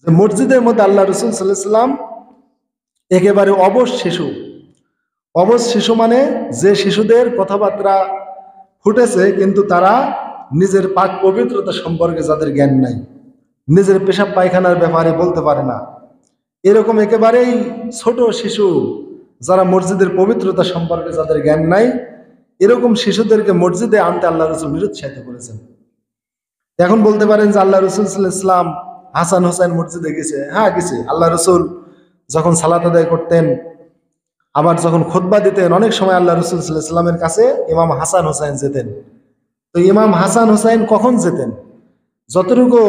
যে মসজিদের মধ্যে আল্লাহ রসুল সাল্লাল্লাহু আলাইহি সাল্লাম একেবারে অবশ শিশু মানে যে শিশুদের কথাবার্তা ফুটেছে কিন্তু তারা নিজের পাক পবিত্রতা সম্পর্কে যাদের জ্ঞান নাই, নিজের পেশাব পায়খানার ব্যাপারে বলতে পারে না, এরকম একেবারেই ছোট শিশু যারা মসজিদের পবিত্রতা সম্পর্কে যাদের জ্ঞান নাই, এরকম শিশুদেরকে মসজিদে আনতে আল্লাহ রসুল নিরুৎসাহিত করেছেন। এখন বলতে পারেন যে আল্লাহ রসুল সাল্লাল্লাহু আলাইহি সাল্লাম হাসান হোসেন মসজিদে গেছে। হ্যাঁ, গেছে। আল্লাহ রসুল যখন সালাত আদায় করতেন, আবার যখন খুতবা দিতেন, অনেক সময় আল্লাহ রসুল সাল্লাল্লাহু আলাইহি সাল্লামের কাছে ইমাম হাসান হোসেন যেতেন। তো ইমাম হাসান হোসেন কখন যেতেন? যতটুকু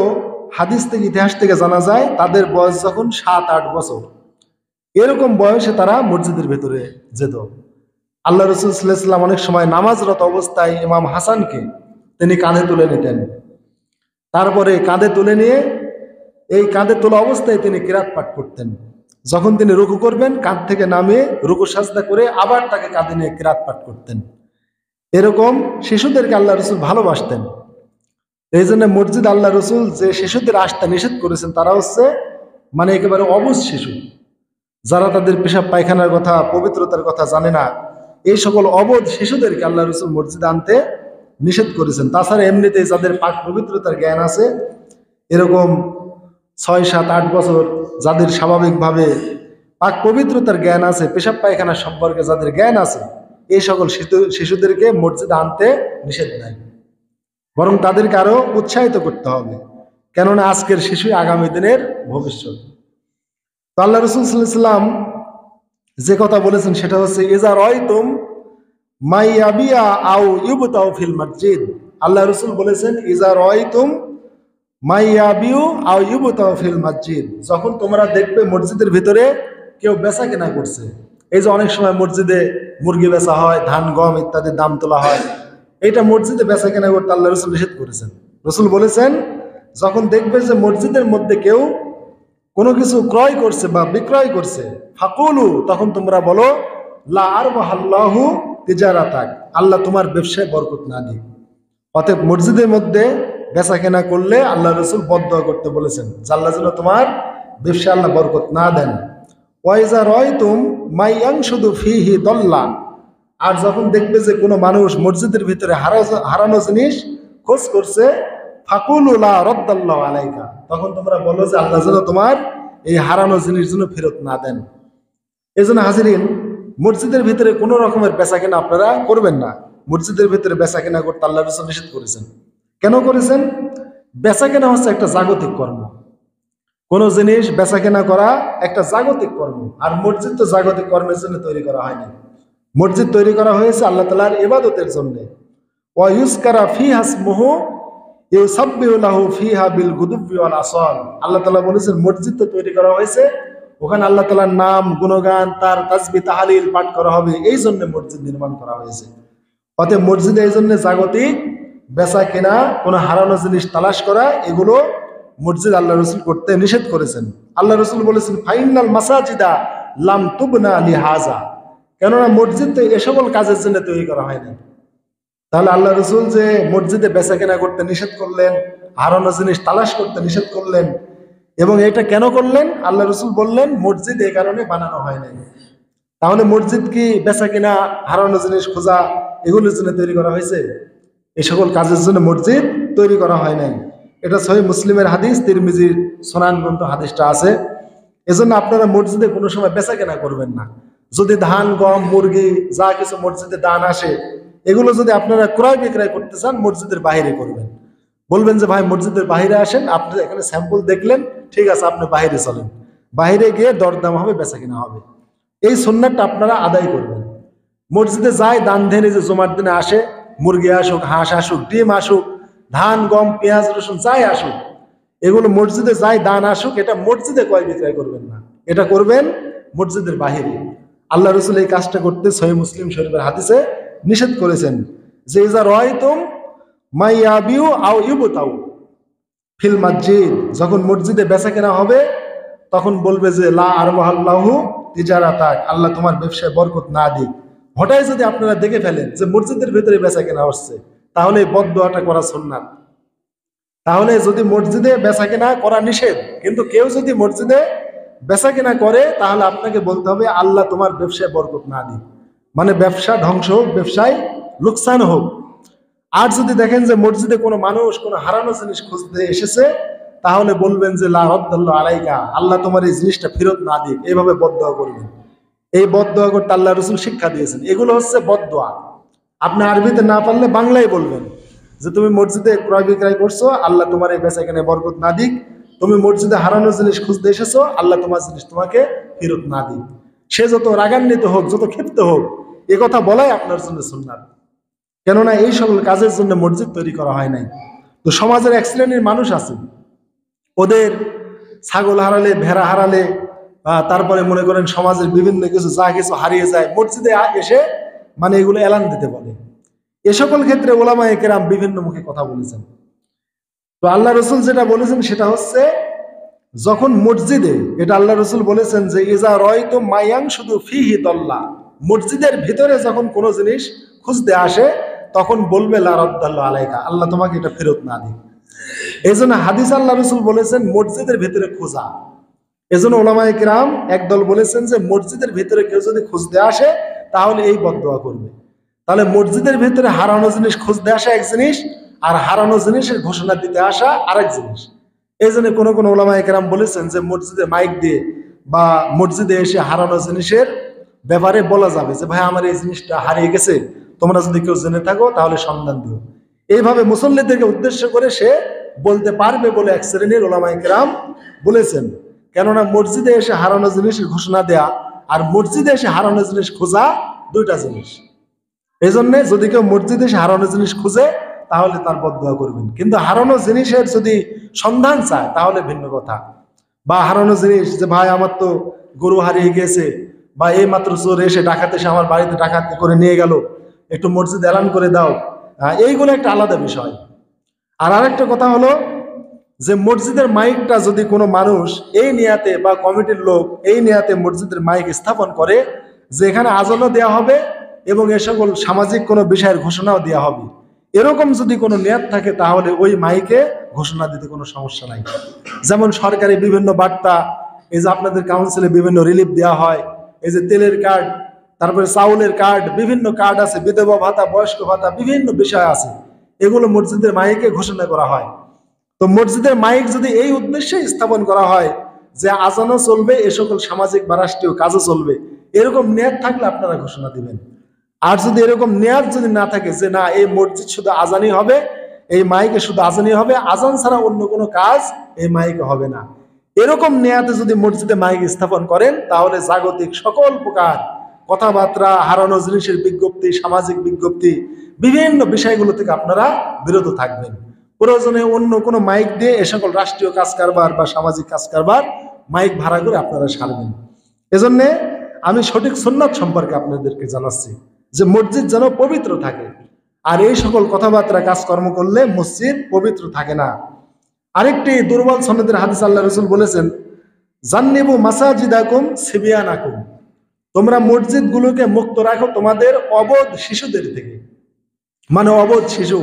হাদিস থেকে ইতিহাস থেকে জানা যায়, তাদের বয়স যখন 7-8 বছর, এরকম বয়সে তারা মসজিদের ভেতরে যেত। আল্লাহ রসুল সাল্লাল্লাহু আলাইহি সাল্লাম অনেক সময় নামাজরত অবস্থায় ইমাম হাসানকে তিনি কাঁধে তুলে নিতেন। তারপরে কাঁধে তুলে নিয়ে এই কাঁধে তোলা অবস্থায় তিনি কিরাত পাঠ করতেন। যখন তিনি রুকু করবেন, কাঁধ থেকে নামিয়ে রুকু সাজদা করে আবার তাকে কাঁধে নিয়ে কিরাত পাঠ করতেন। এরকম শিশুদেরকে আল্লাহ রসুল ভালোবাসতেন। এই জন্য মসজিদ আল্লাহ রসুল যে শিশুদের আসতে নিষেধ করেছেন তারা হচ্ছে মানে একেবারে অবুঝ শিশু, যারা তাদের পেশাব পায়খানার কথা, পবিত্রতার কথা জানে না। এই সকল অবোধ শিশুদেরকে আল্লাহ রসুল মসজিদে আনতে নিষেধ করেছেন। তাছাড়া এমনিতেই যাদের পাক পবিত্রতার জ্ঞান আছে, এরকম 6-7-8 বছর যাদের স্বাভাবিকভাবে পাক পবিত্রতার জ্ঞান আছে, পেশাব পায়খানা সম্পর্কে যাদের জ্ঞান আছে, এই সকল শিশুদেরকে মসজিদে আনতে নিষেধ নাই, বরং তাদেরকে আরো উৎসাহিত করতে হবে। কেননা আজকের শিশুই আগামী দিনের ভবিষ্যৎ। তো আল্লাহ রসুল সাল্লাল্লাহু আলাইহি সাল্লাম যে কথা বলেছেন সেটা হচ্ছে ইজা রায়তুম মাইয়াবিয়া আও ইউবতাউ ফিল মসজিদ। আল্লাহ রসুল বলেছেন ইজা রায়তুম মাইয়াবিউ আও ইউবতাউ ফিল মসজিদ, যখন তোমরা দেখবে মসজিদের ভিতরে কেউ বেচা কেনা করছে। এই যে অনেক সময় মসজিদে মুরগি বেচা হয়, ধান গম ইত্যাদি দাম তোলা হয়, এইটা মসজিদে বেচা কেনা করতে আল্লাহ রসুল নিষেধ করেছেন। রসুল বলেছেন যখন দেখবে যে মসজিদের মধ্যে কেউ কোনো কিছু ক্রয় করছে বা বিক্রয় করছে, ফাকুলু, তখন তোমরা বলো লা আরবাহাল্লাহু তিজারাতাক, আল্লাহ তোমার ব্যবসায় বরকত না দিক। অতএব মসজিদের মধ্যে বেচা কেনা করলে আল্লাহ রসুল বদদোয়া করতে বলেছেন যে আল্লাহ যেন তোমার ব্যবসায় আল্লাহ বরকত না দেন। ওয়াইজা রায়তুম মাইয়ানশুদু ফিহি দল্লা, আর যখন দেখবে যে কোনো মানুষ মসজিদের ভিতরে হারানো জিনিস খোঁজ করছে, ফাকুলু লা রাদ্দাল্লাহু আলাইকা, তখন তোমরা বলো যে আল্লাহ যেন তোমার এই হারানো জিনিস যেন ফেরত না দেন। এই জন্য হাজিরিন, মসজিদের ভিতরে কোনো রকমের বেচা কেনা আপনারা করবেন না। মসজিদের ভিতরে বেচা কেনা করতে আল্লাহ রাসূল নিষেধ করেছেন। কেন করেছেন? বেচা কেনা হচ্ছে একটা জাগতিক কর্ম। কোনো জিনিস বেচা কেনা করা একটা জাগতিক কর্ম, আর মসজিদ তো জাগতিক কর্মের জন্য তৈরি করা হয়নি। মসজিদ তৈরি করা হয়েছে আল্লাহ তাআলার ইবাদতের জন্য। ওয়া ইউজকারা ফিহা ইসমুহু ইউসাব্বিহু লাহু ফিহা বিল গুদুব্বি ওয়াল আসাল। আল্লাহ তাআলা বলেছেন মসজিদ তো তৈরি করা হয়েছে, ওখানে আল্লাহ তাআলার নাম, গুণগান, তার তাসবিহ তাহলিল পাঠ করা হবে, এই জন্য মসজিদ নির্মাণ করা হয়েছে। অতএব মসজিদ এই জন্য জাগতিক, বেচা কেনা, কোনো হারানো জিনিস তালাশ করা, এগুলো মসজিদ আল্লাহ রসুল করতে নিষেধ করেছেন। আল্লাহ রসুল বলেছেন ফাইনাল মাসাজিদা লাম তুবনা লিহাজা, কেননা মসজিদ তো এ সকল কাজের জন্য তৈরি করা হয়নি। তাহলে আল্লাহ রসুল যে মসজিদে বেচা কেনা করতে নিষেধ করলেন, হারানো জিনিস তালাশ করতে নিষেধ করলেন, এবং এটা কেন করলেন? আল্লাহ রসুল বললেন মসজিদ এই কারণে বানানো হয় নাই। তাহলে মসজিদ কি বেচা কিনা, হারানো জিনিস খোঁজা, এগুলোর জন্য তৈরি করা হয়েছে? এই সকল কাজের জন্য মসজিদ তৈরি করা হয় নাই। এটা সহিহ মুসলিমের হাদিস, তিরমিজির সুনান গ্রন্থ হাদিসটা আছে। এজন্য আপনারা মসজিদে কোনো সময় বেচা কেনা করবেন না। যদি ধান, গম, মুরগি যা কিছু মসজিদে দান আসে, এগুলো যদি আপনারা ক্রয় বিক্রয় করতে চান, মসজিদের বাইরে করবেন। বলবেন যে ভাই মসজিদের বাইরে আসেন, আপনি এখানে স্যাম্পল দেখলেন, ঠিক আছে, আপনি বাইরে চলেন, বাইরে গিয়ে দরদাম হবে, বেচা কিনা হবে। এই সুন্নাতটা আপনারা আদায় করবেন। মসজিদে যায় দান ধ্যান, যে জুমার দিনে আসে, মুরগি আসুক, হাঁস আসুক, ডিম আসুক, ধান গম পেঁয়াজ রসুন যাই আসুক, এগুলো মসজিদে যাই দান আসুক, এটা মসজিদে ক্রয় বিক্রয় করবেন না, এটা করবেন মসজিদের বাহিরে। আল্লাহ রসুল এই কাজটা করতে সহিহ মুসলিম শরীফের হাদিসে নিষেধ করেছেন যে ইজা রায়তুম মাইয়াবিউ আও ইউবতাউ ফিল মসজিদ, যখন মসজিদে বেচা কেনা হবে তখন বলবে যে লা আরবাহাল্লাহু তিজারাতাক, আল্লাহ তোমার ব্যবসায় বরকত না দিক। হঠাৎ যদি আপনারা দেখে ফেলেন যে মসজিদের ভিতরে বেচা কেনা হচ্ছে, তাহলে এই বদদোয়াটা করা সুন্নাত। তাহলে যদি মসজিদে বেচাকেনা করা নিষেধ, কিন্তু কেউ যদি মসজিদে বেচাকেনা করে, তাহলে আপনাকে বলতে হবে আল্লাহ তোমার ব্যবসায় বরকত না দিক, মানে ব্যবসা ধ্বংস হোক, ব্যবসায় লোকসান হোক। আর যদি দেখেন যে মসজিদে কোনো মানুষ কোনো হারানো জিনিস খুঁজতে এসেছে, তাহলে বলবেন যে লা রাদ্দাল্লাহু আলাইকা, আল্লাহ তোমার এই জিনিসটা ফেরত না দিক, এইভাবে বদদোয়া করবেন। এই বদদোয়া করতে আল্লাহ রসুল শিক্ষা দিয়েছেন। এগুলো হচ্ছে বদদোয়া। আপনি আরবিতে না পারলে বাংলায় বলবেন যে তুমি মসজিদে ক্রয় বিক্রয় করছো, আল্লাহ তোমার এই বেচা এখানে বরকত না দিক। তুমি মসজিদে হারানো জিনিস খুঁজতে এসেছো, আল্লাহ তোমার জিনিস তোমাকে ফেরত না দিক। সে যত রাগান্বিত হোক, যত ক্ষিপ্ত হোক, এ কথা বলাই আপনার জন্য সুন্নাত। কেননা এই সকল কাজের জন্য মসজিদ তৈরি করা হয় নাই। তো সমাজের এক শ্রেণীর মানুষ আছে, ওদের ছাগল হারালে, ভেড়া হারালে, তারপরে মনে করেন সমাজের বিভিন্ন কিছু যা কিছু হারিয়ে যায়, মসজিদে এসে মানে এগুলো এলান দিতে বলে। এ সকল ক্ষেত্রে ওলামায়ে কেরাম বিভিন্ন মুখে কথা বলেছেন। তো আল্লাহ রসুল যেটা বলেছেন সেটা হচ্ছে, যখন মসজিদে, এটা আল্লাহ রসুল বলেছেন যে ইজা রয়তো মায়াং শুধু ফিহি দল্লা, মসজিদের ভিতরে যখন কোনো জিনিস খুঁজতে আসে, তখন বলবে লা রাদ্দাল্লাহু আলাইকা, আল্লাহ তোমাকে এটা ফেরত না দিক। এই জন্য হাদিস আল্লাহ রসুল বলেছেন মসজিদের ভিতরে খোঁজা। এজন্য ওলামায়ে কেরাম একদল বলেছেন যে মসজিদের ভিতরে কেউ যদি খুঁজতে আসে, তাহলে এই বদদোয়া করবে। তাহলে মসজিদের ভিতরে হারানো জিনিস খুঁজতে আসা এক জিনিস, আর হারানো জিনিসের ঘোষণা দিতে আসা আরেক জিনিস। এই জন্য কোনো কোনো ওলামায়ে কেরাম বলেছেন যে মসজিদে মাইক দিয়ে বা মসজিদে এসে হারানো জিনিসের ব্যাপারে বলা যাবে যে ভাই আমার এই জিনিসটা হারিয়ে গেছে, তোমরা যদি কেউ জেনে থাকো তাহলে সন্ধান দিও। এইভাবে মুসল্লিদেরকে উদ্দেশ্য করে সে বলতে পারবে বলে এক শ্রেণীর ওলামায়ে কেরাম বলেছেন। কেননা মসজিদে এসে হারানো জিনিসের ঘোষণা দেয়া আর মসজিদে এসে হারানো জিনিস খোঁজা দুইটা জিনিস। এই জন্যে যদি কেউ মসজিদে এসে হারানো জিনিস খুঁজে, তাহলে তার বদদোয়া করবেন। কিন্তু হারানো জিনিসের যদি সন্ধান চায়, তাহলে ভিন্ন কথা। বা হারানো জিনিস, যে ভাই আমার তো গরু হারিয়ে গেছে, বা এই মাত্র চোর এসে ডাকাতে এসে আমার বাড়িতে ডাকাতি করে নিয়ে গেল, একটু মসজিদ এলান করে দাও, এইগুলো একটা আলাদা বিষয়। আর আরেকটা কথা হলো যে মসজিদের মাইকটা যদি কোনো মানুষ এই নিয়াতে বা কমিটির লোক এই নিয়াতে মসজিদের মাইক স্থাপন করে যে এখানে আজানও দেওয়া হবে এবং এ সকল সামাজিক কোনো বিষয়ের ঘোষণাও দেওয়া হবে, এরকম যদি কোনো নিয়াত থাকে, তাহলে ওই মাইকে ঘোষণা দিতে কোনো সমস্যা নাই। যেমন সরকারি বিভিন্ন বার্তা, এই যে আপনাদের কাউন্সিলে বিভিন্ন রিলিফ দেওয়া হয়, এই যে তেলের কার্ড, তারপরে চাউলের কার্ড, বিভিন্ন কার্ড আছে, বিধবা ভাতা, বয়স্ক ভাতা, বিভিন্ন বিষয় আছে, এগুলো মসজিদের মাইকে ঘোষণা করা হয়। তো মসজিদের মাইক যদি এই উদ্দেশ্যে স্থাপন করা হয় যে আজানও চলবে, এ সকল সামাজিক বা রাষ্ট্রীয় কাজও চলবে, এরকম নিয়াত থাকলে আপনারা ঘোষণা দিবেন। আর যদি এরকম নিয়াত যদি না থাকে যে না এই মসজিদ শুধু আজানই হবে, এই মাইকে শুধু আজানই হবে, আজান ছাড়া অন্য কোনো কাজ এই মাইকে হবে না, এরকম নিয়াতে যদি মসজিদে মাইক স্থাপন করেন, তাহলে জাগতিক সকল প্রকার কথাবার্তা, হারানো জিনিসের বিজ্ঞপ্তি, সামাজিক বিজ্ঞপ্তি, বিভিন্ন বিষয়গুলো থেকে আপনারা বিরত থাকবেন। প্রয়োজনে অন্য কোনো মাইক দিয়ে এ সকল রাষ্ট্রীয় কাজ কারবার বা সামাজিক কাজ কারবার মাইক ভাড়া করে আপনারা সারবেন। এজন্যে আমি সঠিক সুন্নাত সম্পর্কে আপনাদেরকে জানাচ্ছি যে মসজিদ যেন পবিত্র থাকে, আর এই সকল কথাবার্তা কাজকর্ম করলে মসজিদ পবিত্র থাকে না। আরেকটি দুর্বল সনদের হাদিস আল্লাহ রসুল বলেছেন, জান্নিবু মাসাজিদাকুম সিবিয়ানাকুম, তোমরা মসজিদগুলোকে মুক্ত রাখো তোমাদের অবোধ শিশুদের থেকে। মানে অবোধ শিশু,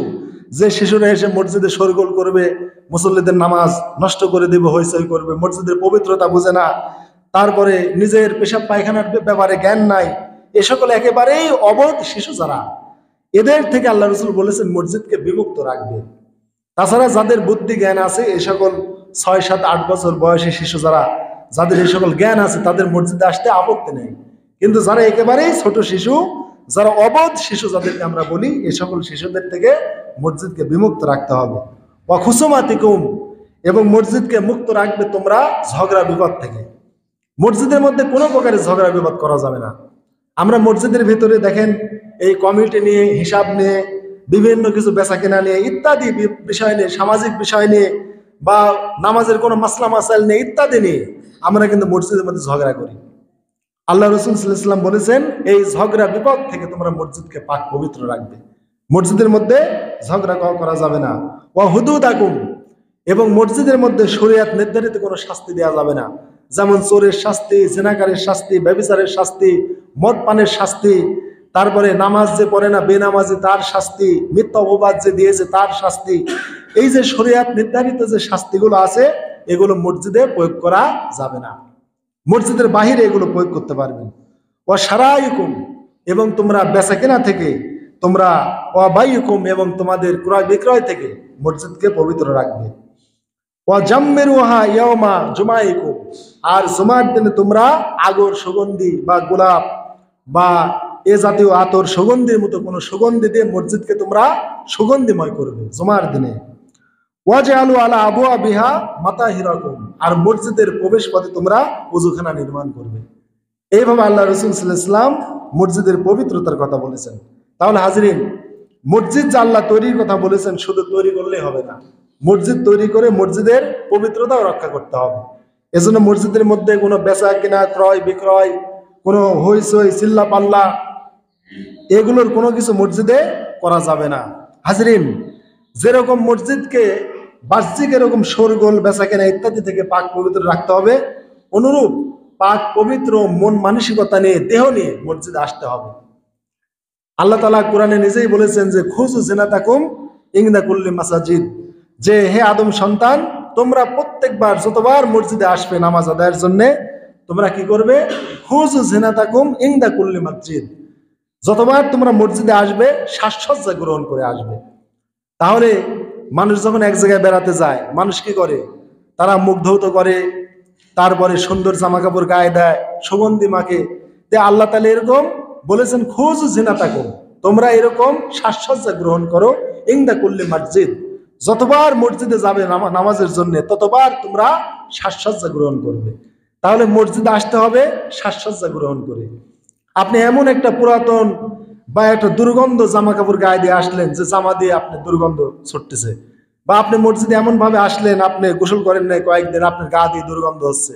যে শিশুরা এসে মসজিদে শোরগোল করবে, মুসল্লিদের নামাজ নষ্ট করে দেবে, হইচই করবে, মসজিদের পবিত্রতা বুঝে না, তারপরে নিজের পেশাব পায়খানার ব্যাপারে জ্ঞান নাই, এ সকল একেবারেই অবোধ শিশু যারা, এদের থেকে আল্লাহ রসুল বলেছেন মসজিদকে বিমুক্ত রাখবে। তাছাড়া যাদের বুদ্ধি জ্ঞান আছে, এই সকল 6, 7, 8 বছর বয়সী শিশু যারা, যাদের এই সকল জ্ঞান আছে, তাদের মসজিদে আসতে আপত্তি নেই। কিন্তু যারা একেবারেই ছোট শিশু, যারা অবোধ শিশু যাদেরকে আমরা বলি, এই সকল শিশুদের থেকে মসজিদকে বিমুক্ত রাখতে হবে। ওয়া খুসুমাতিকুম, এবং মসজিদকে মুক্ত রাখবে তোমরা ঝগড়া বিবাদ থেকে। মসজিদের মধ্যে কোনো প্রকারের ঝগড়া বিবাদ করা যাবে না। আমরা মসজিদের ভিতরে দেখেন এই কমিটি নিয়ে, হিসাব নিয়ে, বিভিন্ন কিছু বেচা কেনা নিয়ে, ইত্যাদি বিষয় নিয়ে, সামাজিক বিষয় নিয়ে, বা নামাজের কোনো মাসলা মাসাইল নিয়ে, ইত্যাদি নিয়ে আমরা কিন্তু মসজিদের মধ্যে ঝগড়া করি। আল্লাহ রসুল সাল্লাল্লাহু আলাইহি ওয়াসাল্লাম বলেছেন এই ঝগড়া বিপদ থেকে তোমরা মসজিদকে পাক পবিত্র রাখবে, মসজিদের মধ্যে ঝগড়া করা যাবে না। ওয়া হুদুদাকুম, এবং মসজিদের মধ্যে শরীয়ত নির্ধারিত কোনো শাস্তি দেওয়া যাবে না, যেমন চোরের শাস্তি, জিনাকারের শাস্তি, ব্যভিচারের শাস্তি, মদ পানের শাস্তি, তারপরে নামাজ যে পড়ে না বেনামাজি তার শাস্তি, মিথ্যা অপবাদ যে দিয়েছে তার শাস্তি, এই যে শরীয়ত নির্ধারিত যে শাস্তিগুলো আছে এগুলো মসজিদে প্রয়োগ করা যাবে না, মসজিদের বাহিরে এগুলো প্রয়োগ করতে পারবেন। ও সারাইকুম, এবং তোমরা বেচাকেনা থেকে, তোমরা অবাইকুম, এবং তোমাদের ক্রয় বিক্রয় থেকে মসজিদকে পবিত্র রাখবে। ও জাম্মেরুহা ইয়াওমা জুমাইকুম, আর জুমার দিনে তোমরা আগর সুগন্ধি বা গোলাপ বা এ জাতীয় আতর সুগন্ধির মতো কোনো সুগন্ধি দিয়ে মসজিদকে তোমরা সুগন্ধিময় করবে জুমার দিনে। ওয়াজআলু আলা আবওয়াবিহা মাতাহিরাকুম, আর মসজিদের প্রবেশ পথে তোমরা ওযুখানা নির্মাণ করবে। এইভাবে আল্লাহ রাসূল সাল্লাল্লাহু আলাইহি ওয়াসাল্লাম মসজিদের পবিত্রতার কথা বলেছেন। তাহলে হাজরিন, মসজিদ যে আল্লাহ তৈরির কথা বলেছেন শুধু তৈরি করলেই হবে না, মসজিদ তৈরি করে মসজিদের পবিত্রতাও রক্ষা করতে হবে। এজন্য মসজিদের মধ্যে কোনো বেচা কেনা, ক্রয় বিক্রয়, কোনো হইচই চিল্লা পাল্লা এগুলোর কোনো কিছু মসজিদে করা যাবে না। হাজরিন, যেরকম মসজিদকে বাহ্যিক এরকম শোরগোল বেচা কেনা ইত্যাদি থেকে পাক পবিত্র রাখতে হবে, অনুরূপ পাক পবিত্র মন মানসিকতা নিয়ে, দেহ নিয়ে মসজিদে আসতে হবে। আল্লাহ তাআলা কোরআনে নিজেই বলেছেন যে খুযু জিনাতাকুম ইনদা কুল্লি মাসাজিদ, যে হে আদম সন্তান, তোমরা প্রত্যেকবার যতবার মসজিদে আসবে নামাজ আদায়ের জন্য, তোমরা কি করবে? খুযু জিনাতাকুম ইনদা কুল্লি মসজিদ, যতবার তোমরা মসজিদে আসবে সাজসজ্জা গ্রহণ করে আসবে। তাহলে মানুষ যখন এক জায়গায় বেড়াতে যায়, মানুষ কি করে? তারা মুখ ধৌত করে, তারপরে সুন্দর জামা কাপড় গায়ে দেয়, সুগন্ধি মাখে। আল্লাহ তাআলা এরকম বলেছেন, খুযু জিনাতাকুম, তোমরা এরকম সাজসজ্জা গ্রহণ করো ইনদা কুল্লি মসজিদ, যতবার মসজিদে যাবে নামাজের জন্য ততবার তোমরা সাজসজ্জা গ্রহণ করবে। তাহলে মসজিদে আসতে হবে সাজসজ্জা গ্রহণ করে। আপনি এমন একটা পুরাতন বা একটা দুর্গন্ধ জামা কাপড় গায়ে দিয়ে আসলেন যে জামা দিয়ে আপনি দুর্গন্ধ ছুটতেছে, বা আপনি মসজিদে এমন ভাবে আসলেন আপনি গোসল করেন নাই কয়েকদিন, আপনার গা দিয়ে দুর্গন্ধ হচ্ছে,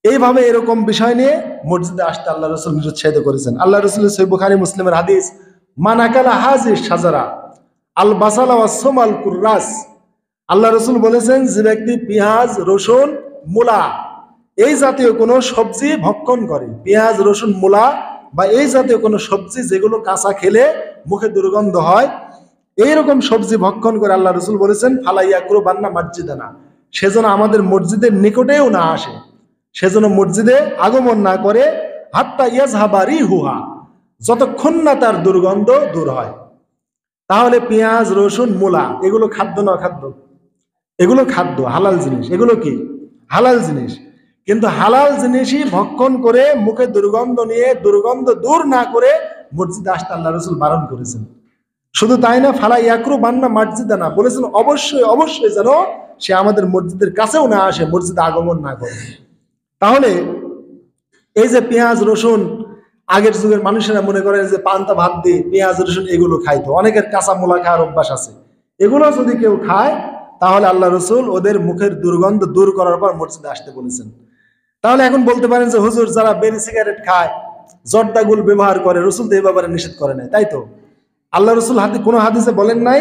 এইভাবে এরকম বিষয় নিয়ে মসজিদে আসতে আল্লাহ রাসূল নিরুৎসাহিত করেছেন। আল্লাহ রাসূলের সহিহ বুখারী মুসলিমের হাদিস, মান আকালা হাযিহি শাজারা আল বাসালা ওয়াস সুমাল কুররাস, আল্লাহ রাসূল বলেছেন যে ব্যক্তি পেঁয়াজ রসুন মূলা এই জাতীয় কোনো সবজি ভক্ষণ করে, পেঁয়াজ রসুন মূলা বা এই জাতীয় কোনো সবজি যেগুলো কাঁচা খেলে মুখে দুর্গন্ধ হয়, এইরকম সবজি ভক্ষণ করে, আল্লাহ রাসূল বলেছেন ফালা ইয়াকরুবান্না মসজিদানা, সেজন্য আমাদের মসজিদের নিকটেও না আসে, সেজন্য মসজিদে আগমন না করে, হাত্তা ইয়াজহাবা রিহুহা, যতক্ষণ না তার দুর্গন্ধ দূর হয়। তাহলে পেঁয়াজ রসুন মূলা এগুলো খাদ্য না? খাদ্য, এগুলো খাদ্য, হালাল জিনিস, এগুলো কি হালাল জিনিস। কিন্তু হালাল জিনিসই ভক্ষণ করে মুখে দুর্গন্ধ নিয়ে দুর্গন্ধ দূর না করে মসজিদে আসতে আল্লাহ রাসূল বারণ করেছেন। শুধু তাই না, ফালা ইয়াকরুবান্না মসজিদানা, বলেছেন অবশ্যই অবশ্যই যেন সে আমাদের মসজিদের কাছেও না আসে, মসজিদে আগমন না করে। তাহলে এই যে পেঁয়াজ রসুন, আগের যুগের মানুষেরা মনে করে যে পান্তা ভাত দিয়ে পেঁয়াজ রসুন এগুলো খাইতো, অনেকের কাঁচা মূলা খাওয়ার অভ্যাস আছে, এগুলো যদি কেউ খায় তাহলে আল্লাহ রাসূল ওদের মুখের দুর্গন্ধ দূর করার পর মসজিদে আসতে বলেছেন। তাহলে এখন বলতে পারেন যে হুজুর, যারা বেরি সিগারেট খায়, জর্দাগুল ব্যবহার করে, রাসূল তো এই ব্যাপারে নিষেধ করে নাই, তাই তো? আল্লাহ রাসূল কোনো হাদিসে বলেন নাই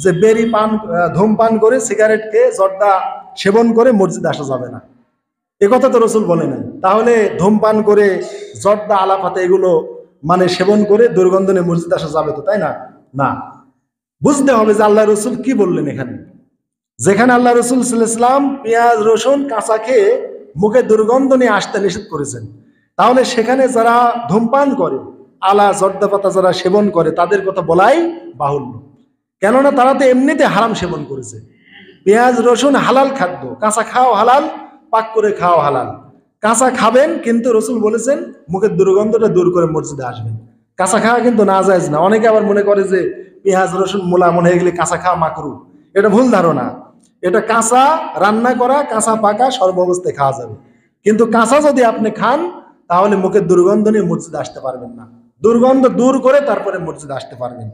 যে বেরি পান ধূমপান করে, সিগারেটকে জর্দা সেবন করে মসজিদে আসা যাবে না, এ কথা তো রাসূল বলে নাই। তাহলে ধূমপান করে, জর্দা আলাপাতে এগুলো মানে সেবন করে দুর্গন্ধ নিয়ে মসজিদে আসা যাবে তো, তাই না? না, বুঝতে হবে যে আল্লাহ রাসূল কি বললেন এখানে। যেখানে আল্লাহ রাসূল সাল্লাল্লাহু আলাইহি ওয়াসাল্লাম পেঁয়াজ রসুন কাঁচা খেয়ে মুখে দুর্গন্ধ নিয়ে আসতে নিষেধ করেছেন, তাহলে সেখানে যারা ধূমপান করে, আলা জর্দা পাতা যারা সেবন করে, তাদের কথা বলাই বাহুল্য। কেননা তারা তো এমনিতে হারাম সেবন করেছে। পেঁয়াজ রসুন হালাল খাদ্য, কাঁচা খাওয়া হালাল, পাক করে খাওয়া হালাল। কাঁচা খাবেন, কিন্তু রাসূল বলেছেন মুখের দুর্গন্ধটা দূর করে মসজিদে আসবেন। কাঁচা খাওয়া কিন্তু নাজায়েজ না। অনেকে আবার মনে করে যে পেঁয়াজ রসুন মূলা মনে হয়ে গেলে কাঁচা খাওয়া মাকরু, এটা ভুল ধারণা। এটা কাঁচা রান্না করা, কাঁচা পাকা সর্ব অবস্থায় খাওয়া যাবে, কিন্তু কাঁচা যদি আপনি খান তাহলে মুখের দুর্গন্ধ নিয়ে মসজিদে আসতে পারবেন না, দুর্গন্ধ দূর করে তারপরে মসজিদে আসতে পারবেন।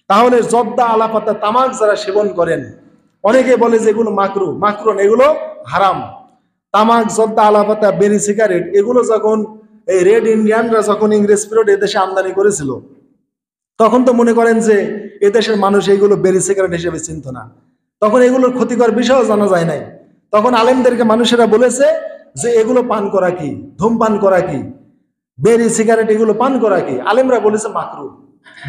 তাহলে জর্দা আলাপাতা তামাক যারা সেবন করেন, অনেকে বলে যে এগুলো মাকরু, মাকরু না, এগুলো হারাম। তামাক, জর্দা আলাপাতা, বেরি সিগারেট এগুলো যখন এই রেড ইন্ডিয়ানরা যখন ইংরেজ পিরিয়ড এদেশে আমদানি করেছিল, তখন তো মনে করেন যে এদেশের মানুষ এইগুলো বেরি সিগারেট হিসেবে চিনত না, তখন এগুলোর ক্ষতিকর বিষয়ও জানা যায় নাই। তখন আলেমদেরকে মানুষেরা বলেছে যে এগুলো পান করা কি, ধূমপান করা কি। বেরি সিগারেট এগুলো পান করা কি? আলেমরা বলেছে মাকরু।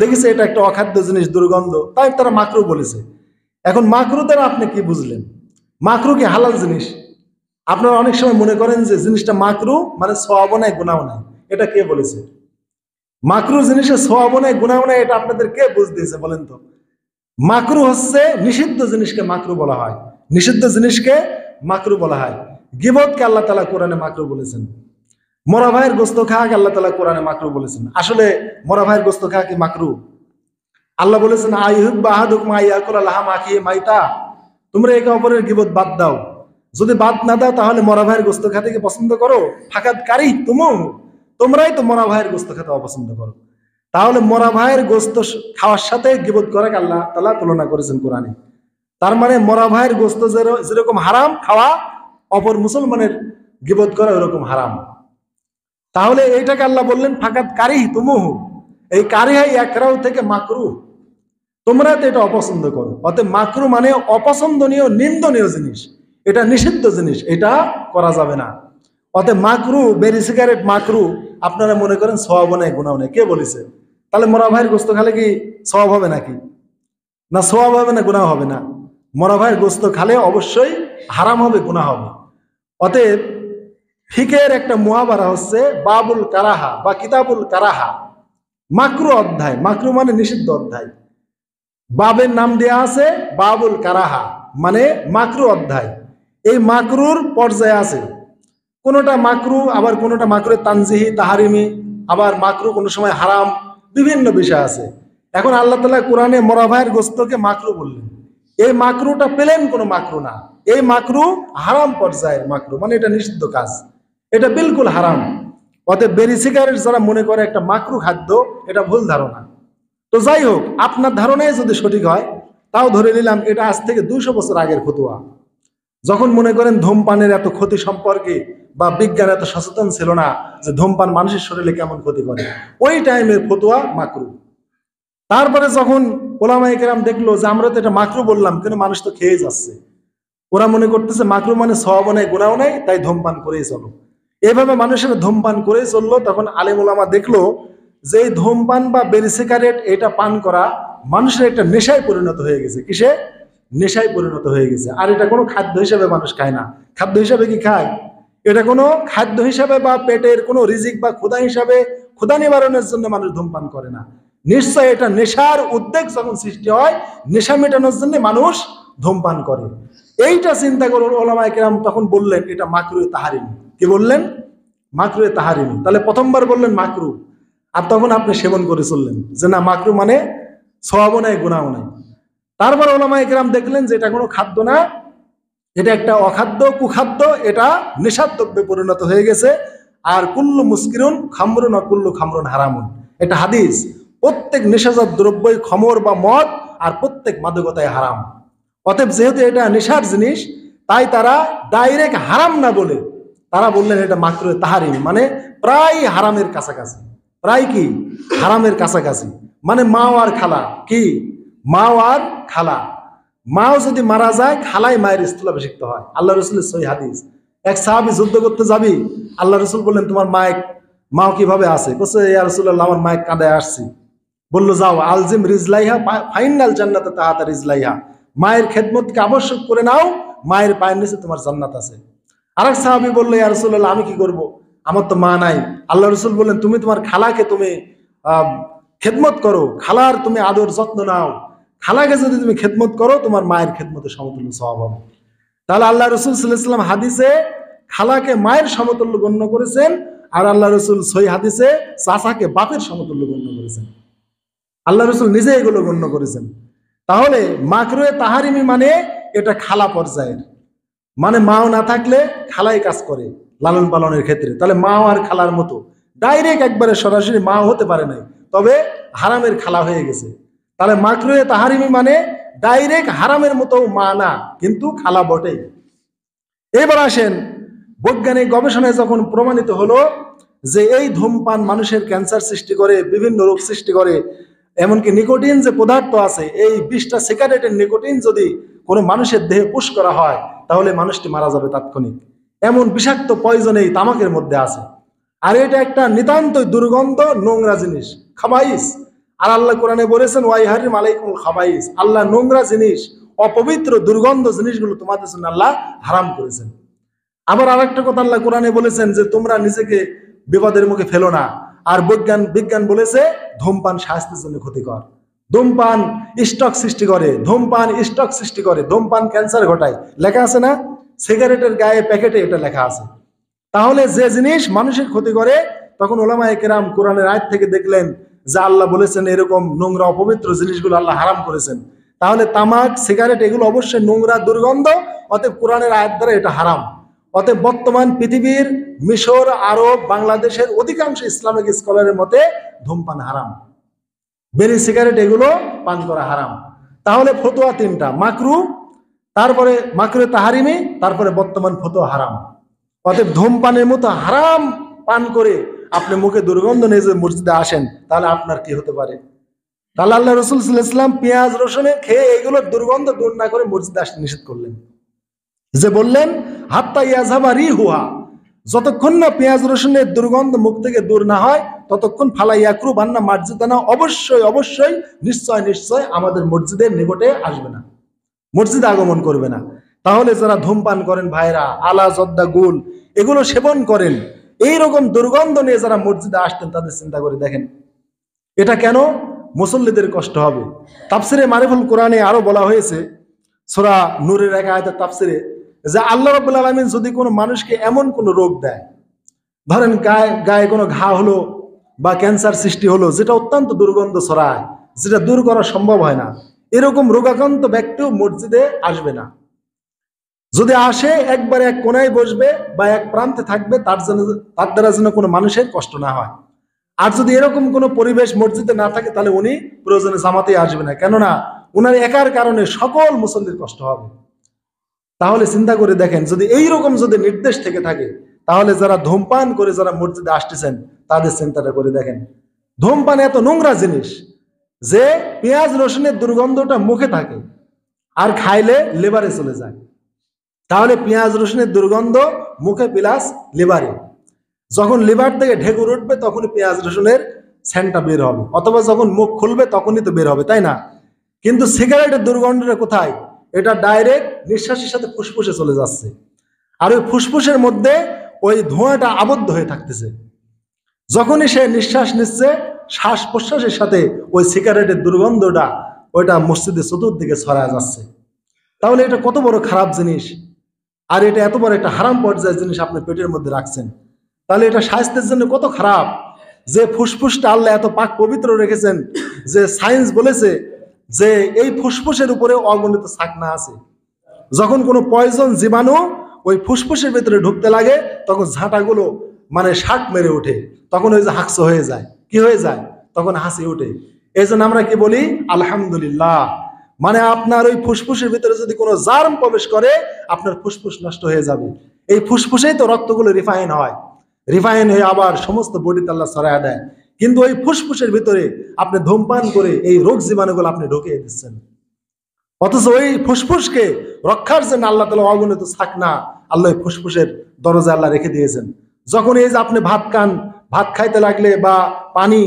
দেখেছে এটা একটা অখাদ্য জিনিস, দুর্গন্ধ, তাই তারা মাকরু বলেছে। এখন মাকরু দ্বারা আপনি কি বুঝলেন? মাকরু কি হালাল জিনিস? আপনারা অনেক সময় মনে করেন যে জিনিসটা মাকরু মানে সওয়াবও নাই গুনাহও নাই। এটা কে বলেছে? মাকরু জিনিসের সওয়াবও নাই গুনাহও নাই, এটা আপনাদের কে বুঝ দিয়েছে বলেন তো? মাকরু হচ্ছে নিষিদ্ধ জিনিসকে মাকরু বলা হয়, নিষিদ্ধ জিনিসকে মাকরু বলা হয়। গিবতকে আল্লাহ তাআলা কোরআনে মাকরু বলেছেন। মরা ভাইয়ের গোস্ত খাওয়াকে আল্লাহ তাআলা কোরআনে মাকরু বলেছেন। আসলে মরা ভাইয়ের গোস্ত খাওয়া কি মাকরু? আল্লাহ বলেছেন আইয়ুহিব্বু আহাদুকুম আইয়াকুলা লাহামা আখিহি মাইতা, তোমরা একে অপরের গিবত বাদ দাও। যদি বাদ না দাও তাহলে মরা ভাইয়ের গোস্ত খেতে কি পছন্দ করো? ফাকাদ কারি তুমু, তোমরাই তো মরা ভাইয়ের গোস্ত খেতে অপছন্দ করো। তাহলে মরা ভাইয়ের গোস্ত খাওয়ার সাথে গিবত করাকে আল্লাহ তাআলা তুলনা করেছেন কোরআনে। তার মানে মরা ভাইয়ের গোস্ত যেরকম হারাম খাওয়া, অপর মুসলমানের গিবত করা ওরকম হারাম। তাহলে এইটাকে আল্লাহ বললেন ফাকাদ কারিহ তুমুহু, এই কারিহাই একরাও থেকে মাকরু, তোমরা তো এটা অপছন্দ করো। অতএব মাকরু মানে অপছন্দনীয়, নিন্দনীয় জিনিস, এটা নিষিদ্ধ জিনিস, এটা করা যাবে না। অতএব মাকরু, বেরি সিগারেট মাকরু, আপনারা মনে করেন সওয়াব নাই গুনাহ নাই, কে বলেছে? তাহলে মরা ভাইয়ের গোস্ত খালে কি সওয়াব হবে নাকি? না সওয়াব হবে না গুনাহ হবে না? মরা ভাইয়ের গোস্ত খালে অবশ্যই হারাম হবে, গুনাহ হবে। অতএব ফিকের একটা মুহাবারা হচ্ছে বাবুল কারাহা বা কিতাবুল কারাহা, মাকরু অধ্যায়। মাকরু মানে নিষিদ্ধ অধ্যায়। বাবের নাম দেয়া আছে বাবুল কারাহা, মানে মাকরু অধ্যায়। এই মাকরুর পর্যায়ে আছে, কোনোটা মাকরু, আবার কোনোটা মাকরু তানজিহি তাহারিমি, আবার মাকরু কোনো সময় হারাম, বিভিন্ন বিষয় আছে। এখন আল্লাহ তাআলা কোরআনে মরা ভাইয়ের গোস্তকে মাকরু বললেন। এই মাকরুটা পেলেন কোনো মাকরু না, এই মাকরু হারাম পর্যায়ের মাকরু, মানে এটা নিষিদ্ধ কাজ, এটা বিলকুল হারাম। অতএব বেরি সিগারেট যারা মনে করে একটা মাকরু খাদ্য, এটা ভুল ধারণা। তো যাই হোক, আপনার ধারণাই যদি সঠিক হয়, তাও ধরে নিলাম এটা আজ থেকে 200 বছর আগের ফতোয়া। যখন মনে করেন ধূমপানের এত ক্ষতি সম্পর্কে বা বিজ্ঞান এত সচেতন ছিল না যে ধূমপান মানুষের শরীরে কেমন ক্ষতি করে, ওই টাইমের ফতোয়া মাকরু। তারপরে যখন ওলামায়ে কেরাম দেখলো যে আমরা তো এটা মাকরু বললাম, কিন্তু মানুষ তো খেয়ে যাচ্ছে, ওরা মনে করতেছে মাকরু মানে সওয়াব নাই গুনাহ নাই, তাই ধূমপান করেই চলো। এইভাবে মানুষের ধূমপান করেই চললো। তখন আলেম ওলামা দেখলো যে এই ধূমপান বা বেরি সিগারেট এটা পান করা মানুষের একটা নেশায় পরিণত হয়ে গেছে। কিসে? নেশায় পরিণত হয়ে গেছে। আর এটা কোনো খাদ্য হিসাবে মানুষ খায় না। খাদ্য হিসাবে কি খায়? এটা কোনো খাদ্য হিসাবে বা পেটের কোনো রিজিক বা ক্ষুধা হিসাবে, ক্ষুধা নিবারণের জন্য মানুষ ধূমপান করে না। নিশ্চয় এটা নেশার উদ্বেগ যখন সৃষ্টি হয়, নেশা মেটানোর জন্য মানুষ ধূমপান করে। এইটা চিন্তা করে ওলামায়ে কেরাম তখন বললেন এটা মাকরুহে তাহারিমি। কি বললেন? মাকরুহে তাহারিমি। তাহলে প্রথমবার বললেন মাকরু, আর তখন আপনি সেবন করে চললেন যে না মাকরু মানে সওয়াবও নাই গুনাহও নাই। তারপর ওলামায়ে কেরাম দেখলেন যে এটা কোনো খাদ্য না, এটা একটা অখাদ্য, কুখাদ্য, এটা নেশার দ্রব্যে পরিণত হয়ে গেছে। আর কুল্লু মুস্কিরুন খামরুন আর কুল্লু খামরুন হারামুন, এটা হাদিস। প্রত্যেক নেশাজাত দ্রব্যই খমর বা মদ, আর প্রত্যেক মাদকতায় হারাম। অতএব যেহেতু এটা নেশার জিনিস, তাই তারা ডাইরেক্ট হারাম না বলে তারা বললেন এটা মাকরুহে তাহারিম, মানে প্রায় হারামের কাছাকাছি। প্রায় কি? হারামের কাছাকাছি। মানে মা আর খালা, কি মা আর খালা, মাও যদি মারা যায় খালাই মায়ের স্থলাভিষিক্ত হয়। আল্লাহ রসুলের সহিহ হাদিস। এক সাহাবী যুদ্ধ করতে যাবি, আল্লাহ রসুল বললেন তোমার মাও কিভাবে আছে? বলছে ইয়া রাসূলুল্লাহ আমার মায়ের কাঁদায় আসছি। বললো যাও আলজিম রিজলাইহা ফাইনাল জান্নাতে তাহাতা রিজলাইহা, মায়ের খেদমতকে আবশ্যক করে নাও, মায়ের পায়ের নিচে তোমার জান্নাত আছে। আরেক সাহাবী বললো ইয়া রাসূলুল্লাহ আমি কি করব, আমার তো মা নাই। আল্লাহ রসুল বললেন তুমি তোমার খালাকে তুমি খেদমত করো, খালার তুমি আদর যত্ন নাও, খালাকে যদি তুমি খেদমত করো তোমার মায়ের খেদমতের সমতুল্য সওয়াব হবে। তাহলে আল্লাহ রসুল সাল্লাল্লাহু আলাইহি ওয়াসাল্লাম হাদিসে খালাকে মায়ের সমতুল্য গণ্য করেছেন, আর আল্লাহ রসুল সহিহ হাদিসে চাচাকে বাপের সমতুল্য গণ্য করেছেন। আল্লাহ রসুল নিজে এগুলো গণ্য করেছেন। তাহলে মাকরুহে তাহারিমি মানে এটা খালা পর্যায়ের, মানে মাও না থাকলে খালাই কাজ করে লালন পালনের ক্ষেত্রে। তাহলে মাও আর খালার মতো ডাইরেক্ট একবারে সরাসরি মাও হতে পারে নাই, তবে হারামের খালা হয়ে গেছে। তাহলে মাকরুহে তাহারিমি মানে ডাইরেক্ট হারামের মতো মা না, কিন্তু খালা বটেই। এবার আসেন, বৈজ্ঞানিক গবেষণায় যখন প্রমাণিত হলো যে এই ধূমপান মানুষের ক্যান্সার সৃষ্টি করে, বিভিন্ন রোগ সৃষ্টি করে, এমনকি নিকোটিন যে পদার্থ আছে, এই 20টা সিগারেটের নিকোটিন যদি কোনো মানুষের দেহে পুশ করা হয় তাহলে মানুষটি মারা যাবে তাৎক্ষণিক। এমন বিষাক্ত পয়জন এই তামাকের মধ্যে আছে। আর এটা একটা নিতান্তই দুর্গন্ধ নোংরা জিনিস, খাবাইস। আর আল্লাহ কোরআনে বলেছেন ওয়াইহারিম আলাইকুমুল খাবাইস, আল্লাহ নোংরা জিনিস, অপবিত্র দুর্গন্ধ জিনিসগুলো তোমাদের জন্য আল্লাহ হারাম করেছেন। আবার আরেকটা কথা আল্লাহ কোরআনে বলেছেন যে তোমরা নিজেকে বিপদের মুখে ফেলো না। আর বিজ্ঞান বলেছে ধূমপান স্বাস্থ্যের জন্য ক্ষতিকর, ধূমপান স্ট্রোক সৃষ্টি করে, ধূমপান ক্যান্সার ঘটায়, লেখা আছে না? সিগারেটের গায়ে প্যাকেটে এটা লেখা আছে। তাহলে যে জিনিস মানুষের ক্ষতি করে, তখন ওলামায়ে কেরাম কোরআনের আয়াত থেকে দেখলেন যে আল্লাহ বলেছেন এরকম নোংরা অপবিত্র জিনিসগুলো আল্লাহ হারাম করেছেন। তাহলে তামাক, সিগারেট এগুলো অবশ্যই নোংরা দুর্গন্ধ, অতএব কোরআনের আয়াত দ্বারা এটা হারাম। অতএব বর্তমান পৃথিবীর মিশর, আরব, বাংলাদেশের অধিকাংশ ইসলামিক স্কলারের মতে ধূমপান হারাম, বিড়ি, সিগারেট এগুলো পান করা হারাম। তাহলে ফতোয়া তিনটা, মাকরু, তারপরে মাকরুহে তাহারিমি, তারপরে বর্তমান ফতোয়া হারাম। অতএব ধূমপানের মতো হারাম পান করে আপনি মুখে দুর্গন্ধ নিয়ে যে মসজিদে আসেন, তাহলে আপনার কি হতে পারে? তাহলে আল্লাহ রাসূল সাল্লাল্লাহু আলাইহি ওয়াসাল্লাম পেঁয়াজ রসুনে খেয়ে এগুলোর দুর্গন্ধ দূর না করে মসজিদে আসতে নিষেধ করলেন, যে বললেন হাত্তা ইয়াযহাবা রিহুহা, যতক্ষণ না পেঁয়াজ রসুনের দুর্গন্ধ মুখ থেকে দূর না হয় ততক্ষণ ফালা ইয়াকরুবান্না মাসজিদানা, অবশ্যই নিশ্চয় আমাদের মসজিদের নিকটে আসবে না, মসজিদে আগমন করবে না। তাহলে যারা ধূমপান করেন ভাইরা, আলা, জর্দা, গুল এগুলো সেবন করেন, এইরকম দুর্গন্ধ নিয়ে যারা মসজিদে আসতেন তাদের চিন্তা করে দেখেন এটা কেন? মুসল্লিদের কষ্ট হবে। তাফসিরে মারিফুল কোরআনে আরো বলা হয়েছে, সূরা নূরের এক আয়াতের তাফসিরে, যে আল্লাহ রাব্বুল আলামিন যদি কোনো মানুষকে এমন কোনো রোগ দেয়, ধরেন গায়ে কোনো ঘা হলো বা ক্যান্সার সৃষ্টি হলো, যেটা অত্যন্ত দুর্গন্ধ ছড়ায়, যেটা দূর করা সম্ভব হয় না, এরকম রোগাক্রান্ত ব্যক্তিও মসজিদে আসবে না। যদি আসে একবারে এক কোনায় বসবে বা এক প্রান্তে থাকবে, তার দ্বারা যেন কোনো মানুষের কষ্ট না হয়। আর যদি এরকম কোনো পরিবেশ মসজিদে না থাকে, তাহলে উনি প্রয়োজনে জামাতে আসবে না, কেননা উনার একার কারণে সকল মুসল্লির কষ্ট হবে। তাহলে চিন্তা করে দেখেন, যদি এইরকম যদি নির্দেশ থেকে থাকে, তাহলে যারা ধূমপান করে যারা মসজিদে আসতেছেন তাদের চিন্তাটা করে দেখেন। ধূমপান এত নোংরা জিনিস যে পেঁয়াজ রসুনের দুর্গন্ধটা মুখে থাকে আর খাইলে লিভারে চলে যায়। তাহলে পেঁয়াজ রসুনের দুর্গন্ধ মুখে প্লাস লিভারে, যখন লিভার থেকে ঢেকুর উঠবে তখনই পেঁয়াজ রসুনের সেন্টটা বের হবে, অথবা যখন মুখ খুলবে তখনই তো বের হবে, তাই না? কিন্তু সিগারেটের দুর্গন্ধটা কোথায়? এটা ডাইরেক্ট নিঃশ্বাসের সাথে ফুসফুসে চলে যাচ্ছে, আর ওই ফুসফুসের মধ্যে ওই ধোঁয়াটা আবদ্ধ হয়ে থাকতেছে। যখনই সে নিঃশ্বাস নিচ্ছে, শ্বাস প্রশ্বাসের সাথে ওই সিগারেটের দুর্গন্ধটা ওইটা মসজিদের চতুর্দিকে ছড়ায় যাচ্ছে। তাহলে এটা কত বড় খারাপ জিনিস, আর এটা এত বড় একটা হারাম পর্যায়ের জিনিস আপনি পেটের মধ্যে রাখছেন। তাহলে এটা স্বাস্থ্যের জন্য কত খারাপ, যে ফুসফুসটা আল্লাহ এত পাক পবিত্র রেখেছেন, যে সায়েন্স বলেছে যে এই ফুসফুসের উপরে অগণিত ছাকনা আছে। যখন কোনো পয়জন জীবাণু ওই ফুসফুসের ভিতরে ঢুকতে লাগে, তখন ঝাঁটাগুলো মানে শাক মেরে ওঠে, তখন ওই যে হাঁকস হয়ে যায়, কি হয়ে যায়, তখন হাসি ওঠে। এই জন্য আমরা কি বলি? আলহামদুলিল্লাহ। মানে আপনার ওই ফুসফুসের ভিতরে যদি কোনো জার্ম প্রবেশ করে, আপনার ফুসফুস নষ্ট হয়ে যাবে। এই ফুসফুসেই তো রক্তগুলো রিফাইন হয়, রিফাইন হয়ে আবার সমস্ত বডিতে আল্লাহ ছড়ায় দেয়। কিন্তু ওই ফুসফুসের ভিতরে আপনি ধূমপান করে এই রোগ জীবাণুগুলো আপনি ঢুকিয়ে দিচ্ছেন, অথচ ওই ফুসফুসকে রক্ষার জন্য আল্লাহ তাআলা অগণিত ছাকনা আল্লাহ ফুসফুসের দরজা আল্লাহ রেখে দিয়েছেন। যখন এই যে আপনি ভাত খাইতে লাগলে বা পানি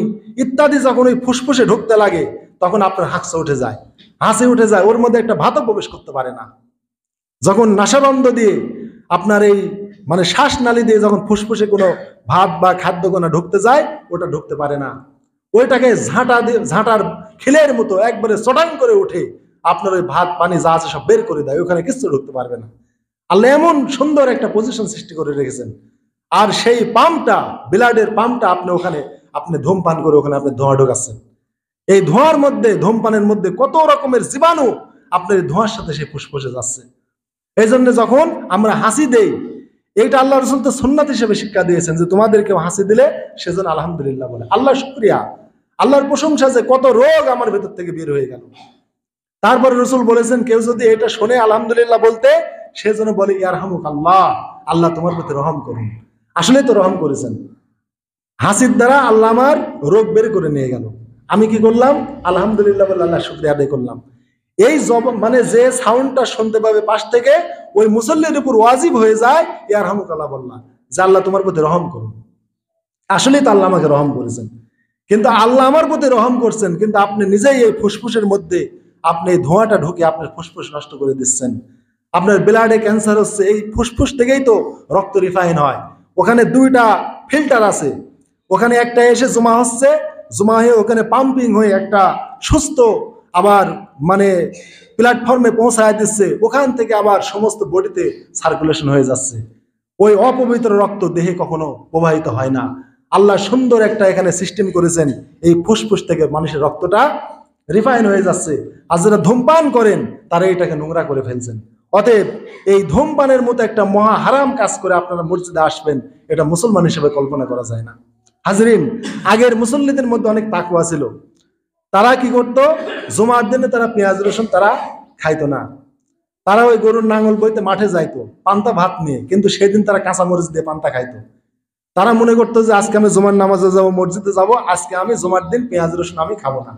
ইত্যাদি যখন ওই ফুসফুসে ঢুকতে লাগে, তখন আপনার হাঁকসা উঠে যায়, হাসি উঠে যায়, ওর মধ্যে একটা ভাতও প্রবেশ করতে পারে না। যখন নাসাবন্ধ দিয়ে আপনার এই মানে শ্বাসনালী দিয়ে যখন ফুসফুসে কোনো ভাত বা খাদ্য কোনো ঢুকতে যায়, ওটা ঢুকতে পারে না, ওইটাকে ঝাঁটার খিলের মতো একবারে চটাং করে উঠে আপনার ওই ভাত পানি যা আছে সব বের করে দেয়, ওখানে কিছু ঢুকতে পারবে না। আল্লাহ এমন সুন্দর একটা পজিশন সৃষ্টি করে রেখেছেন। আর সেই পাম্পটা, ব্লাডের পাম্পটা আপনি ধূমপান করে ওখানে আপনি ধোঁয়া ঢোকাচ্ছেন। এই ধোঁয়ার মধ্যে, ধূমপানের মধ্যে কত রকমের জীবাণু আপনার ধোঁয়ার সাথে সেই ফুসফুসে যাচ্ছে। এই জন্য যখন আমরা হাসি দেই, এইটা আল্লাহ রাসূল তো সুন্নাত হিসেবে শিক্ষা দিয়েছেন যে তোমাদেরকে হাসি দিলে সেজন্য আলহামদুলিল্লাহ বলে। আল্লাহ শুকরিয়া, আল্লাহর প্রশংসা যে কত রোগ আমার ভেতর থেকে বের হয়ে গেল। তারপরে রাসূল বলেছেন কেউ যদি এটা শুনে আলহামদুলিল্লাহ বলতে, সেজন্য বলে ইয়ারহামুক আল্লাহ, আল্লাহ তোমার প্রতি রহম করুন। আসলে তো রহম করেছেন, হাসির দ্বারা আল্লাহ আমার রোগ বের করে নিয়ে গেল। আমি কি করলাম? আলহামদুলিল্লাহ বলে আল্লাহ শুকরিয়া আদায় করলাম। এই মানে যে সাউন্ডটা শুনতে পাবে পাশ থেকে, ওই মুসল্লির উপর ওয়াজিব হয়ে যায় ইয়ারহামুক আল্লাহ বললাম, যে আল্লাহ তোমার প্রতি রহম করুন। আসলেই তো আল্লাহ আমাকে রহম করেছেন, কিন্তু আল্লাহ আমার প্রতি রহম করছেন, কিন্তু আপনি নিজেই এই ফুসফুসের মধ্যে আপনি এই ধোঁয়াটা ঢুকে আপনার ফুসফুস নষ্ট করে দিচ্ছেন। আপনার ব্লাডে ক্যান্সার হচ্ছে, এই ফুসফুস থেকেই তো রক্ত রিফাইন হয়। ওখানে দুইটা ফিল্টার আছে, ওখানে একটা এসে জমা হচ্ছে, জমা হয়ে ওখানে পাম্পিং হয়ে একটা সুস্থ আবার মানে প্ল্যাটফর্মে পৌঁছায় দিচ্ছে, ওখান থেকে আবার সমস্ত বডিতে সার্কুলেশন হয়ে যাচ্ছে। ওই অপবিত্র রক্ত দেহে কখনো প্রবাহিত হয় না। আল্লাহ সুন্দর একটা এখানে সিস্টেম করেছেন, এই ফুসফুস থেকে মানুষের রক্তটা রিফাইন হয়ে যাচ্ছে। আর যারা ধূমপান করেন তারা এটাকে নোংরা করে ফেলছেন। অতএব এই ধূমপানের মতো একটা মহা হারাম কাজ করে আপনারা মসজিদে আসবেন, এটা মুসলমান হিসেবে কল্পনা করা যায় না। হাজরিন, আগের মুসল্লিদের মধ্যে অনেক তাকওয়া ছিল। তারা কি করতো, জুমার দিনে তারা পেঁয়াজ রসুন তারা খাইতো না। তারা ওই গরুর নাঙল বইতে মাঠে যাইতো পান্তা ভাত নিয়ে, কিন্তু সেদিন তারা কাঁচামরিচ দিয়ে পান্তা খাইতো। তারা মনে করতো যে আজকে আমি জুমার নামাজে যাবো, মসজিদে যাব, আজকে আমি জুমার দিন পেঁয়াজ রসুন আমি খাবো না।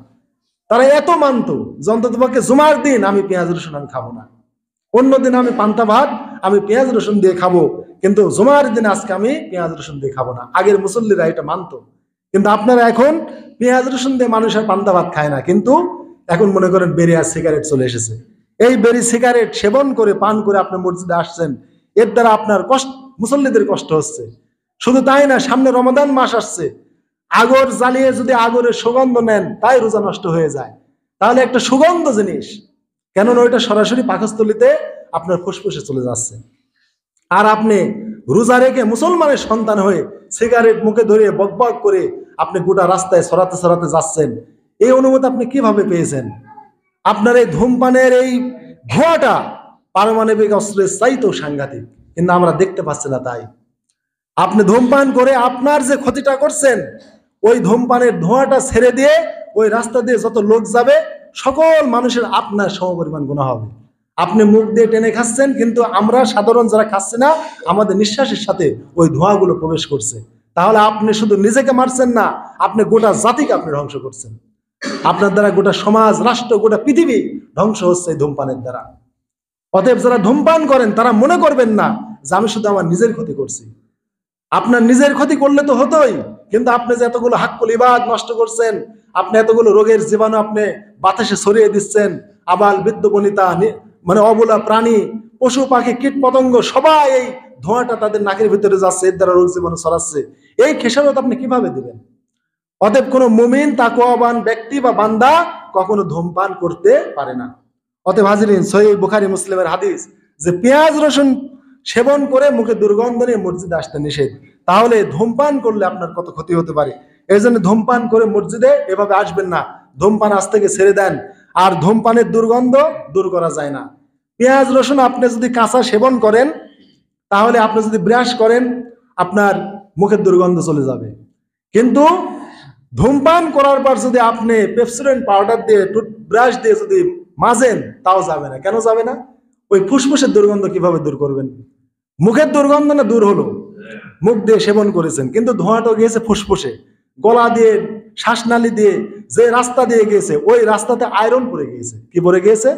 তারা এত মানতো যে অন্ততপক্ষে জুমার দিন আমি পেঁয়াজ রসুন আমি খাবো না, অন্য দিন আমি পান্তা ভাত আমি পেঁয়াজ রসুন দিয়ে খাবো, কিন্তু জুমার দিন আজকে আমি পেঁয়াজ রসুন দিয়ে খাবো না। আগের মুসল্লিরা এটা মানতো। কিন্তু আপনারা এখন পেঁয়াজ রসুন দিয়ে মানুষের পান্তা ভাত খায় না, কিন্তু এখন মনে করেন বেরি আর সিগারেট চলে এসেছে। এই বেরি সিগারেট সেবন করে পান করে আপনি মসজিদে আসছেন, এর দ্বারা আপনার কষ্ট, মুসল্লিদের কষ্ট হচ্ছে। শুধু তাই না, সামনে রমাদান মাস আসছে, আগর জ্বালিয়ে যদি আগরের সুগন্ধ নেন তাই রোজা নষ্ট হয়ে যায়। তাহলে একটা সুগন্ধ জিনিস, কেননা ওইটা সরাসরি পাকস্থলিতে আপনার ফুসফুসে চলে যাচ্ছে। আর আপনি রোজা রেখে মুসলমানের সন্তান হয়ে সিগারেট মুখে ধরিয়ে বকবক করে আপনি গোটা রাস্তায় ছড়াতে ছড়াতে যাচ্ছেন, এই অনুমতি আপনি কিভাবে পেয়েছেন? আপনার এই ধূমপানের এই ধোঁয়াটা পারমাণবিক অস্ত্রের চাইতেও সাংঘাতিক, কিন্তু আমরা দেখতে পাচ্ছি না। তাই আপনি ধূমপান করে আপনার যে ক্ষতিটা করছেন, ওই ধূমপানের ধোঁয়াটা ছেড়ে দিয়ে ওই রাস্তা দিয়ে যত লোক যাবে সকল মানুষের আপনার সমপরিমাণ গুনাহ হবে। আপনি মুখ দিয়ে টেনে খাচ্ছেন, কিন্তু আমরা সাধারণ যারা খাচ্ছি না, আমাদের নিঃশ্বাসের সাথে ওই ধোঁয়াগুলো প্রবেশ করছে। তাহলে আপনি শুধু নিজেকে মারছেন না, আপনি গোটা জাতিকে আপনি ধ্বংস করছেন। আপনার দ্বারা গোটা সমাজ, রাষ্ট্র, গোটা পৃথিবী ধ্বংস হচ্ছে এই ধূমপানের দ্বারা। অতএব যারা ধূমপান করেন তারা মনে করবেন না যে আমি শুধু আমার নিজের ক্ষতি করছি। আপনার নিজের ক্ষতি করলে তো হতোই, কিন্তু আপনি যে এতগুলো হাক্কুল ইবাদ নষ্ট করছেন, আপনি এতগুলো রোগের জীবাণু আপনি বাতাসে ছড়িয়ে দিচ্ছেন, আবাল বৃদ্ধ বনিতা মানে অবলা প্রাণী, পশু পাখি, কীট পতঙ্গ সবাই এই ধোঁয়াটা তাদের নাকের ভিতরে যাচ্ছে, এর দ্বারা রোগ জীবাণু ছড়াচ্ছে। এই খেসারত আপনি কিভাবে দিবেন? অতএব কোনো মুমিন তাকওয়াবান ব্যক্তি বা বান্দা কখনো ধূমপান করতে পারে না। অতএব হাজিরিন, সহিহ বুখারী মুসলিমের হাদিস যে পেঁয়াজ রসুন সেবন করে মুখে দুর্গন্ধ নিয়ে মসজিদে আসতে নিষেধ। তাহলে ধূমপান করলে আপনার কত ক্ষতি হতে পারে। এই জন্য ধূমপান করে মসজিদে এভাবে আসবেন না, ধূমপান আজ থেকে ছেড়ে দেন। আর ধূমপানের দুর্গন্ধ দূর করা যায় না। পেঁয়াজ রসুন আপনি যদি কাঁচা সেবন করেন, তাহলে আপনি যদি ব্রাশ করেন আপনার মুখের দুর্গন্ধ চলে যাবে। কিন্তু ধূমপান করার পর যদি আপনি পেপসোডেন্ট পাউডার দিয়ে টুথব্রাশ দিয়ে যদি মাজেন, তাও যাবে না। কেন যাবে না? ওই ফুসফুসের দুর্গন্ধ কিভাবে দূর করবেন? মুখের দুর্গন্ধ না দূর হলো, মুখ দিয়ে সেবন করেছেন, কিন্তু ধোঁয়াটা গিয়েছে ফুসফুসে, গলা দিয়ে, শ্বাসনালী দিয়ে, যে রাস্তা দিয়ে গিয়েছে ওই রাস্তাতে আয়রন পড়ে গিয়েছে। কি পড়ে গিয়েছে?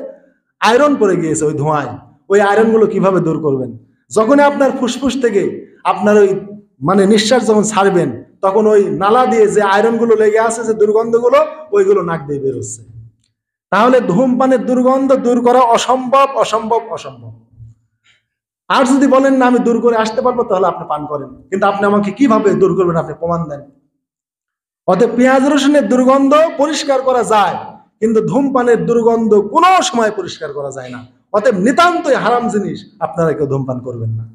আয়রন পড়ে গিয়েছে ওই ধোঁয়ায়। ওই আয়রন গুলো কিভাবে দূর করবেন? যখনই আপনার ফুসফুস থেকে আপনার ওই মানে নিঃশ্বাস যখন ছাড়বেন, তখন ওই নালা দিয়ে যে আয়রন গুলো লেগে আছে, যে দুর্গন্ধ গুলো, ওইগুলো নাক দিয়ে বের হচ্ছে। তাহলে ধূমপানের দুর্গন্ধ দূর করা অসম্ভব, অসম্ভব, অসম্ভব। আর যদি বলেন না আমি দূর করে আসতে পারবো, তাহলে আপনি পান করেন, কিন্তু আপনি আমাকে কিভাবে দূর করবেন আপনি প্রমাণ দেন। অতএব পেঁয়াজ রসুনের দুর্গন্ধ পরিষ্কার করা যায়, কিন্তু ধূমপানের দুর্গন্ধ কোনো সময় পরিষ্কার করা যায় না। অতএব নিতান্তই হারাম জিনিস, আপনারা কেউ ধূমপান করবেন না।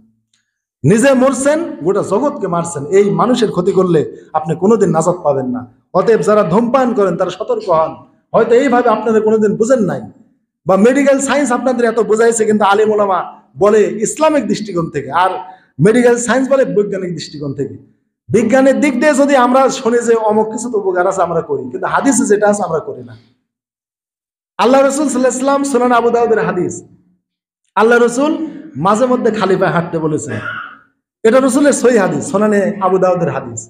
নিজে মরছেন, গোটা জগৎকে মারছেন। এই মানুষের ক্ষতি করলে আপনি কোনোদিন নাজাত পাবেন না। অতএব যারা ধূমপান করেন তারা সতর্ক হন। হয়তো এইভাবে আপনাদের কোনোদিন বুঝেন নাই, বা মেডিকেল সায়েন্স আপনাদের এত বোঝাইছে, কিন্তু আলেম ওলামা বলে ইসলামিক দৃষ্টিকোণ থেকে, আর মেডিকেল সায়েন্স বলে বৈজ্ঞানিক দৃষ্টিকোণ থেকে। বিজ্ঞানের দিক দিয়ে যদি আমরা শুনি যে অমুক কিছু তো উপকার আছে, আমরা করি, কিন্তু হাদিসে যেটা আছে আমরা করি না। আল্লাহ রসুল সাল্লাল্লাহু আলাইহি ওয়াসাল্লাম, সুনান আবু দাউদের হাদিস, আল্লাহ রসুল মাঝে মধ্যে খালি পায়ে হাঁটতে বলেছেন। এটা রসুলের সহিহ হাদিস, সুনানে আবু দাউদের হাদিস।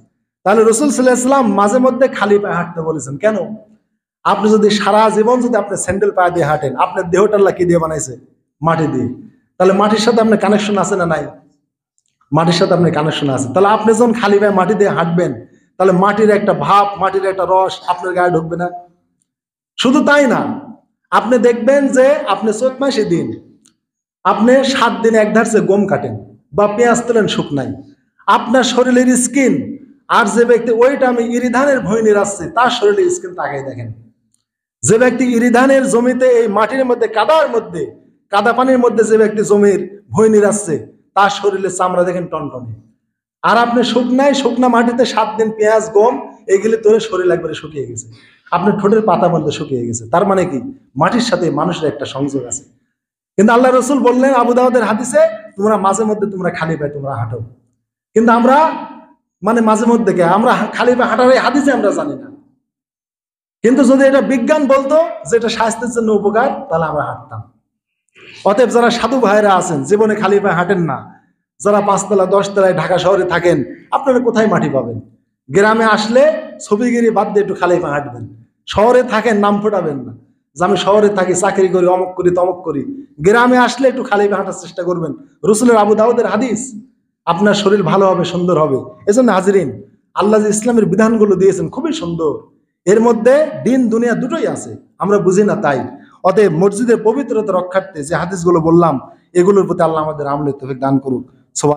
তাহলে রসুল সাল্লাল্লাহু আলাইহি ওয়াসাল্লাম মাঝে মধ্যে খালি পায়ে হাঁটতে বলেছেন কেন? আপনি যদি সারা জীবন যদি আপনি স্যান্ডেল পায়ে দিয়ে হাঁটেন, আপনার দেহটা আল্লাহ কি দিয়ে বানাইছে? মাটি দিয়ে। তাহলে মাটির সাথে আপনার কানেকশন আছে না নাই? মাটির সাথে আপনার কানেকশন আছে। তাহলে আপনি যখন খালি পায়ে মাটি দিয়ে হাঁটবেন, তাহলে মাটির একটা ভাব, মাটির একটা রস আপনার গায়ে ঢুকবে না? শুধু তাই না, আপনি দেখবেন যে আপনি চৈত মাসে দিন আপনি 7 দিন এক ধারছে গম কাটেন বা পেঁয়াজ তোলেন শুকনাই, আপনার শরীরের স্কিন আর যে ব্যক্তি ওইটা আমি ইরিধানের ভয় নিরাচ্ছে তার শরীরের স্কিন তাকাই দেখেন। যে ব্যক্তি ইরিধানের জমিতে এই মাটির মধ্যে কাদার মধ্যে কাদা পানির মধ্যে যে ব্যক্তি জমির ভয় নিরাচ্ছে তার শরীরের চামড়া দেখেন টনটনে। আর আপনি শুকনা মাটিতে 7 দিন পেঁয়াজ গম এগুলি তোলে শরীর একবারে শুকিয়ে গেছে, আপনার ঠোঁটের পাতা মধ্যে শুকিয়ে গেছে। তার মানে কি, মাটির সাথে মানুষের একটা সংযোগ আছে। কিন্তু আল্লাহ রসুল বললেন আবু দাউদের হাদিসে, তোমরা মাঝে মধ্যে তোমরা খালি পায়ে তোমরা হাঁটো। কিন্তু আমরা মানে মাঝে মধ্যে আমরা খালি পায়ে হাঁটার এই হাদিসে আমরা জানি না। কিন্তু যদি এটা বিজ্ঞান বলতো যে এটা স্বাস্থ্যের জন্য উপকার, তাহলে আমরা হাঁটতাম। অতএব যারা সাধু ভাইরা আছেন জীবনে খালি পায়ে হাঁটেন না, যারা 5 তলা 10 তলায় ঢাকা শহরে থাকেন, আপনারা কোথায় মাটি পাবেন? গ্রামে আসলে ছবিগিরি বাদ দিয়ে একটু খালি পায়ে হাঁটবেন। শহরে থাকেন, নাম ফোটাবেন না যে আমি শহরে থাকি, চাকরি করি, অমক করি তমক করি। গ্রামে আসলে একটু খালি পায়ে হাঁটার চেষ্টা করবেন। রসুলের আবু দাউদের হাদিস, আপনার শরীর ভালো হবে, সুন্দর হবে। এজন্য হাজরিন, আল্লাহ যে ইসলামের বিধানগুলো দিয়েছেন খুবই সুন্দর। এর মধ্যে দিন দুনিয়া দুটোই আছে, আমরা বুঝি না তাই। অতএব মসজিদের পবিত্রতা রক্ষার্থে যে হাদিসগুলো বললাম, এগুলোর প্রতি আল্লাহ আমাদের আমলের তৌফিক দান করুক।